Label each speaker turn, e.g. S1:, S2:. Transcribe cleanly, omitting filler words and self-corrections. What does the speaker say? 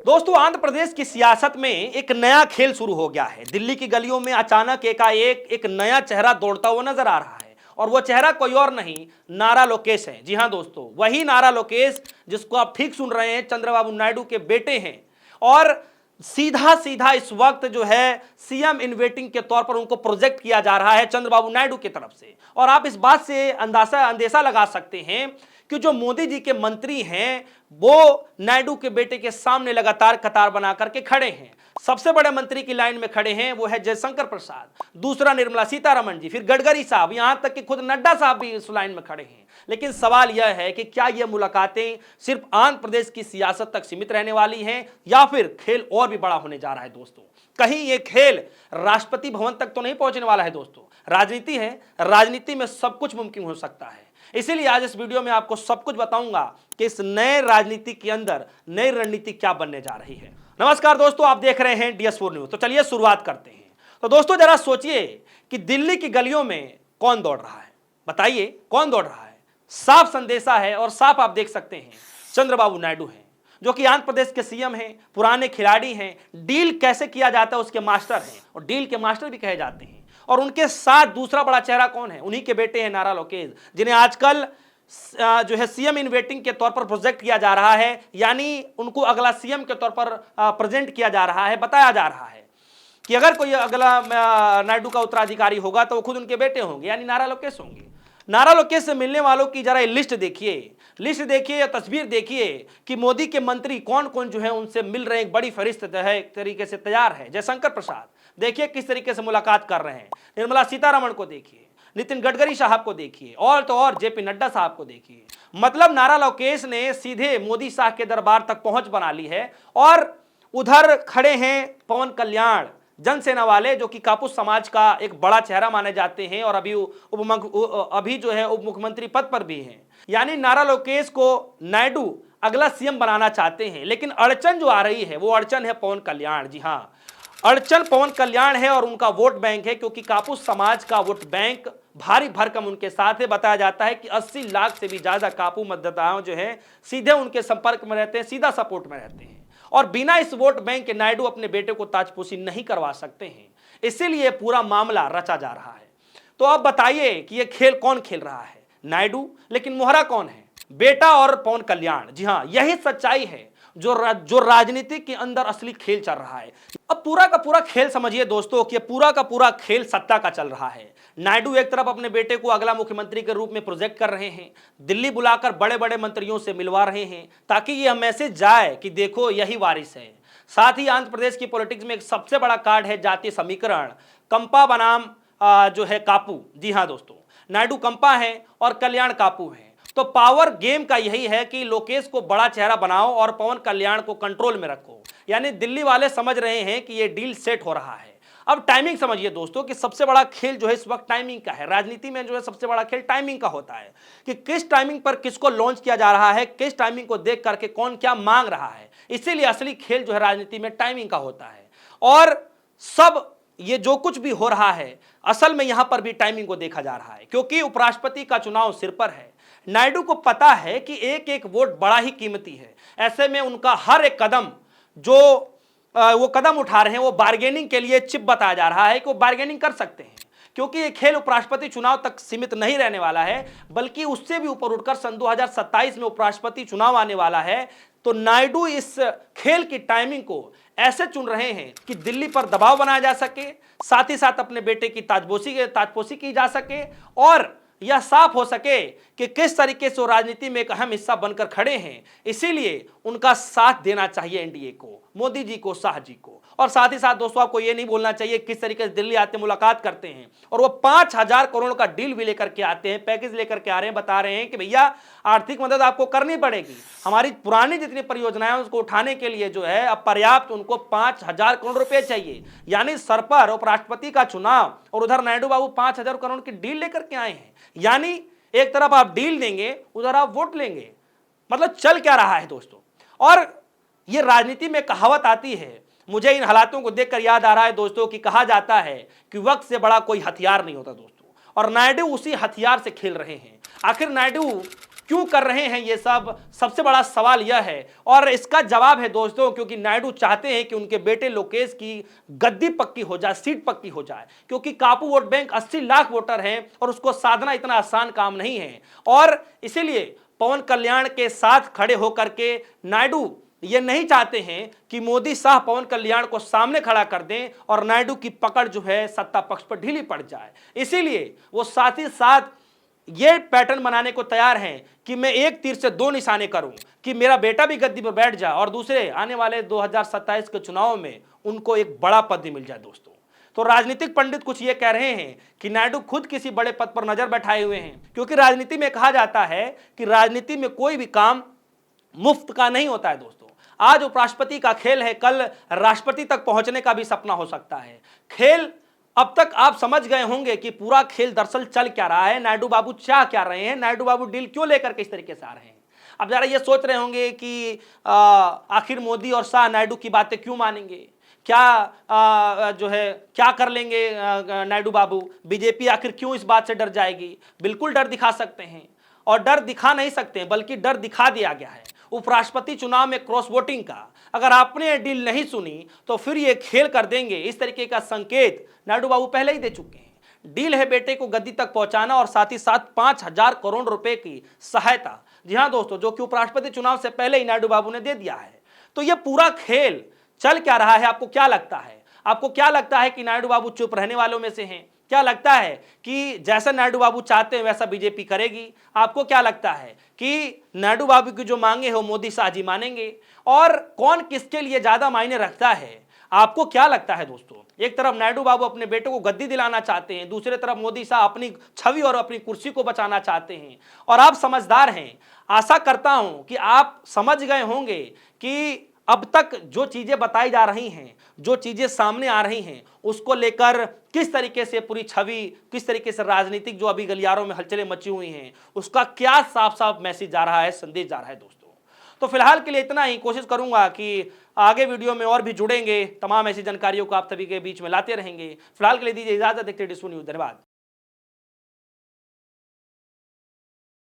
S1: दोस्तों, आंध्र प्रदेश की सियासत में एक नया खेल शुरू हो गया है। दिल्ली की गलियों में अचानक एकाएक एक नया चेहरा दौड़ता हुआ नजर आ रहा है और वो चेहरा कोई और नहीं, नारा लोकेश है। जी हां दोस्तों, वही नारा लोकेश जिसको आप ठीक सुन रहे हैं, चंद्रबाबू नायडू के बेटे हैं और सीधा सीधा इस वक्त जो है सीएम इन वेटिंग के तौर पर उनको प्रोजेक्ट किया जा रहा है चंद्रबाबू नायडू की तरफ से। और आप इस बात से अंदेशा लगा सकते हैं कि जो मोदी जी के मंत्री हैं वो नायडू के बेटे के सामने लगातार कतार बना करके खड़े हैं। सबसे बड़े मंत्री की लाइन में खड़े हैं वो है जयशंकर प्रसाद, दूसरा निर्मला सीतारमण जी, फिर गडकरी साहब, यहां तक कि खुद नड्डा साहब भी इस लाइन में खड़े हैं। लेकिन सवाल यह है कि क्या यह मुलाकातें सिर्फ आंध्र प्रदेश की सियासत तक सीमित रहने वाली हैं या फिर खेल और भी बड़ा होने जा रहा है। दोस्तों, कहीं यह खेल राष्ट्रपति भवन तक तो नहीं पहुंचने वाला है। दोस्तों, राजनीति है, राजनीति में सब कुछ मुमकिन हो सकता है। इसीलिए आज इस वीडियो में आपको सब कुछ बताऊंगा कि इस नए राजनीति के अंदर नई रणनीति क्या बनने जा रही है। नमस्कार दोस्तों, आप देख रहे हैं DS4 न्यूज। तो चलिए शुरुआत करते हैं। तो दोस्तों, जरा सोचिए कि दिल्ली की गलियों में कौन दौड़ रहा है। बताइए कौन दौड़ रहा है। साफ संदेशा है और साफ आप देख सकते हैं चंद्रबाबू नायडू हैं, जो कि आंध्र प्रदेश के सीएम हैं, पुराने खिलाड़ी हैं, डील कैसे किया जाता है उसके मास्टर हैं और डील के मास्टर भी कहे जाते हैं। और उनके साथ दूसरा बड़ा चेहरा कौन है? उन्हीं के बेटे हैं नारा लोकेश, जिन्हें आजकल जो है सीएम इन वेटिंग के तौर पर प्रोजेक्ट किया जा रहा है, यानी उनको अगला सीएम के तौर पर प्रेजेंट किया जा रहा है। बताया जा रहा है कि अगर कोई अगला नायडू का उत्तराधिकारी होगा तो वो खुद उनके बेटे होंगे, यानी नारा लोकेश होंगे। नारा लोकेश से मिलने वालों की जरा लिस्ट देखिए या तस्वीर देखिए कि मोदी के मंत्री कौन कौन जो है उनसे मिल रहे हैं। एक बड़ी फहरिस्त जो है एक तरीके से तैयार है। जयशंकर प्रसाद देखिए किस तरीके से मुलाकात कर रहे हैं, निर्मला सीतारमण को देखिए, नितिन गडकरी साहब को देखिए और तो और जेपी नड्डा साहब को देखिए। मतलब नारा लोकेश ने सीधे मोदी साहब के दरबार तक पहुंच बना ली है। और उधर खड़े हैं पवन कल्याण, जनसेना वाले, जो कि कापुस समाज का एक बड़ा चेहरा माने जाते हैं और अभी जो है उप मुख्यमंत्री पद पर भी हैं। यानी नारा लोकेश को नायडू अगला सीएम बनाना चाहते हैं। लेकिन अड़चन जो आ रही है वो अड़चन है पवन कल्याण। जी हाँ, अड़चन पवन कल्याण है और उनका वोट बैंक है, क्योंकि कापुस समाज का वोट बैंक भारी भरकम उनके साथ है। बताया जाता है कि 80 लाख से भी ज्यादा कापू मतदाता जो है सीधे उनके संपर्क में रहते हैं, सीधा सपोर्ट में रहते हैं। और बिना इस वोट बैंक के नायडू अपने बेटे को ताजपोशी नहीं करवा सकते हैं। इसीलिए पूरा मामला रचा जा रहा है। तो अब बताइए कि यह खेल कौन खेल रहा है? नायडू, लेकिन मोहरा कौन है? बेटा और पवन कल्याण। जी हाँ, यही सच्चाई है जो राजनीति के अंदर असली खेल चल रहा है। अब पूरा का पूरा खेल समझिए दोस्तों कि पूरा का पूरा खेल सत्ता का चल रहा है। नायडू एक तरफ अपने बेटे को अगला मुख्यमंत्री के रूप में प्रोजेक्ट कर रहे हैं, दिल्ली बुलाकर बड़े बड़े मंत्रियों से मिलवा रहे हैं ताकि यह मैसेज जाए कि देखो यही वारिस है। साथ ही आंध्र प्रदेश की पॉलिटिक्स में एक सबसे बड़ा कार्ड है जातीय समीकरण, कंपा बनाम जो है कापू। जी हाँ दोस्तों, नायडू कंपा है और कल्याण कापू है। तो पावर गेम का यही है कि लोकेश को बड़ा चेहरा बनाओ और पवन कल्याण को कंट्रोल में रखो। यानी दिल्ली वाले समझ रहे हैं कि ये डील सेट हो रहा है। अब टाइमिंग समझिए दोस्तों कि सबसे बड़ा खेल जो है इस वक्त टाइमिंग का है। राजनीति में जो है सबसे बड़ा खेल टाइमिंग का होता है कि किस टाइमिंग पर किसको लॉन्च किया जा रहा है, किस टाइमिंग को देख करके कौन क्या मांग रहा है। इसीलिए असली खेल जो है राजनीति में टाइमिंग का होता है। और सब ये जो कुछ भी हो रहा है असल में यहां पर भी टाइमिंग को देखा जा रहा है, क्योंकि उपराष्ट्रपति का चुनाव सिर पर है। नायडू को पता है कि एक एक वोट बड़ा ही कीमती है। ऐसे में उनका हर एक कदम जो वो कदम उठा रहे हैं वो बार्गेनिंग के लिए चिप बताया जा रहा है कि वो बार्गेनिंग कर सकते हैं, क्योंकि ये खेल उपराष्ट्रपति चुनाव तक सीमित नहीं रहने वाला है, बल्कि उससे भी ऊपर उठकर सन 2027 में उपराष्ट्रपति चुनाव आने वाला है। तो नायडू इस खेल की टाइमिंग को ऐसे चुन रहे हैं कि दिल्ली पर दबाव बनाया जा सके, साथ ही साथ अपने बेटे की ताजपोशी की जा सके और यह साफ हो सके कि किस तरीके से वो राजनीति में एक अहम हिस्सा बनकर खड़े हैं। इसीलिए उनका साथ देना चाहिए एनडीए को, मोदी जी को, शाह जी को। और साथ ही साथ दोस्तों आपको ये नहीं बोलना चाहिए किस तरीके से दिल्ली आते मुलाकात करते हैं और वो 5000 करोड़ का डील भी लेकर के आते हैं, पैकेज लेकर के आ रहे हैं, बता रहे हैं कि भैया आर्थिक मदद आपको करनी पड़ेगी। हमारी पुरानी जितनी परियोजनाएं उसको उठाने के लिए जो है अब पर्याप्त उनको 5000 करोड़ रुपए चाहिए। यानी सर पर उपराष्ट्रपति का चुनाव और उधर नायडू बाबू 5000 करोड़ की डील लेकर के आए हैं। यानी एक तरफ आप डील देंगे, उधर आप वोट लेंगे। मतलब चल क्या रहा है दोस्तों। और ये राजनीति में कहावत आती है, मुझे इन हालातों को देखकर याद आ रहा है दोस्तों कि कहा जाता है कि वक्त से बड़ा कोई हथियार नहीं होता दोस्तों, और नायडू उसी हथियार से खेल रहे हैं। आखिर नायडू क्यों कर रहे हैं ये सब, सबसे बड़ा सवाल यह है। और इसका जवाब है दोस्तों, क्योंकि नायडू चाहते हैं कि उनके बेटे लोकेश की गद्दी पक्की हो जाए, सीट पक्की हो जाए, क्योंकि कापू वोट बैंक 80 लाख वोटर हैं और उसको साधना इतना आसान काम नहीं है। और इसीलिए पवन कल्याण के साथ खड़े होकर के नायडू ये नहीं चाहते हैं कि मोदी शाह पवन कल्याण को सामने खड़ा कर दें और नायडू की पकड़ जो है सत्ता पक्ष पर ढीली पड़ जाए। इसीलिए वो साथ ही साथ ये पैटर्न बनाने को तैयार हैं कि मैं एक तीर से दो निशाने करूं, कि मेरा बेटा भी गद्दी पर बैठ जाए और दूसरे आने वाले 2027 के चुनाव में उनको एक बड़ा पद भी मिल जाए दोस्तों। तो राजनीतिक पंडित कुछ ये कह रहे हैं कि नायडू खुद किसी बड़े पद पर नजर बैठाए हुए हैं, क्योंकि राजनीति में कहा जाता है कि राजनीति में कोई भी काम मुफ्त का नहीं होता है दोस्तों। आज उपराष्ट्रपति का खेल है, कल राष्ट्रपति तक पहुंचने का भी सपना हो सकता है। खेल अब तक आप समझ गए होंगे कि पूरा खेल दरअसल चल क्या रहा है, नायडू बाबू चाह क्या रहे हैं, नायडू बाबू डील क्यों लेकर के इस तरीके से आ रहे हैं। अब जरा ये सोच रहे होंगे कि आखिर मोदी और शाह नायडू की बातें क्यों मानेंगे, क्या जो है क्या कर लेंगे नायडू बाबू, बीजेपी आखिर क्यों इस बात से डर जाएगी। बिल्कुल डर दिखा सकते हैं, और डर दिखा नहीं सकते बल्कि डर दिखा दिया गया है। उपराष्ट्रपति चुनाव में क्रॉस वोटिंग का अगर आपने डील नहीं सुनी तो फिर ये खेल कर देंगे, इस तरीके का संकेत नायडू बाबू पहले ही दे चुके हैं। डील है बेटे को गद्दी तक पहुंचाना और साथ ही साथ 5,000 करोड़ रुपए की सहायता। जी हां दोस्तों, जो कि उपराष्ट्रपति चुनाव से पहले ही नायडू बाबू ने दे दिया है। तो ये पूरा खेल चल क्या रहा है, आपको क्या लगता है? आपको क्या लगता है कि नायडू बाबू चुप रहने वालों में से हैं? क्या लगता है कि जैसा नायडू बाबू चाहते हैं वैसा बीजेपी करेगी? आपको क्या लगता है कि नायडू बाबू की जो मांगे हो मोदी शाह जी मानेंगे? और कौन किसके लिए ज्यादा मायने रखता है, आपको क्या लगता है दोस्तों? एक तरफ नायडू बाबू अपने बेटे को गद्दी दिलाना चाहते हैं, दूसरी तरफ मोदी शाह अपनी छवि और अपनी कुर्सी को बचाना चाहते हैं। और आप समझदार हैं, आशा करता हूं कि आप समझ गए होंगे कि अब तक जो चीजें बताई जा रही हैं, जो चीजें सामने आ रही हैं, उसको लेकर किस तरीके से पूरी छवि, किस तरीके से राजनीतिक जो अभी गलियारों में हलचलें मची हुई हैं, उसका क्या साफ साफ मैसेज जा रहा है, संदेश जा रहा है दोस्तों। तो फिलहाल के लिए इतना ही। कोशिश करूंगा कि आगे वीडियो में और भी जुड़ेंगे, तमाम ऐसी जानकारियों को आप सभी के बीच में लाते रहेंगे। फिलहाल के लिए दीजिए इजाजत, देखते रहिए डिस्कू न्यूज़। धन्यवाद।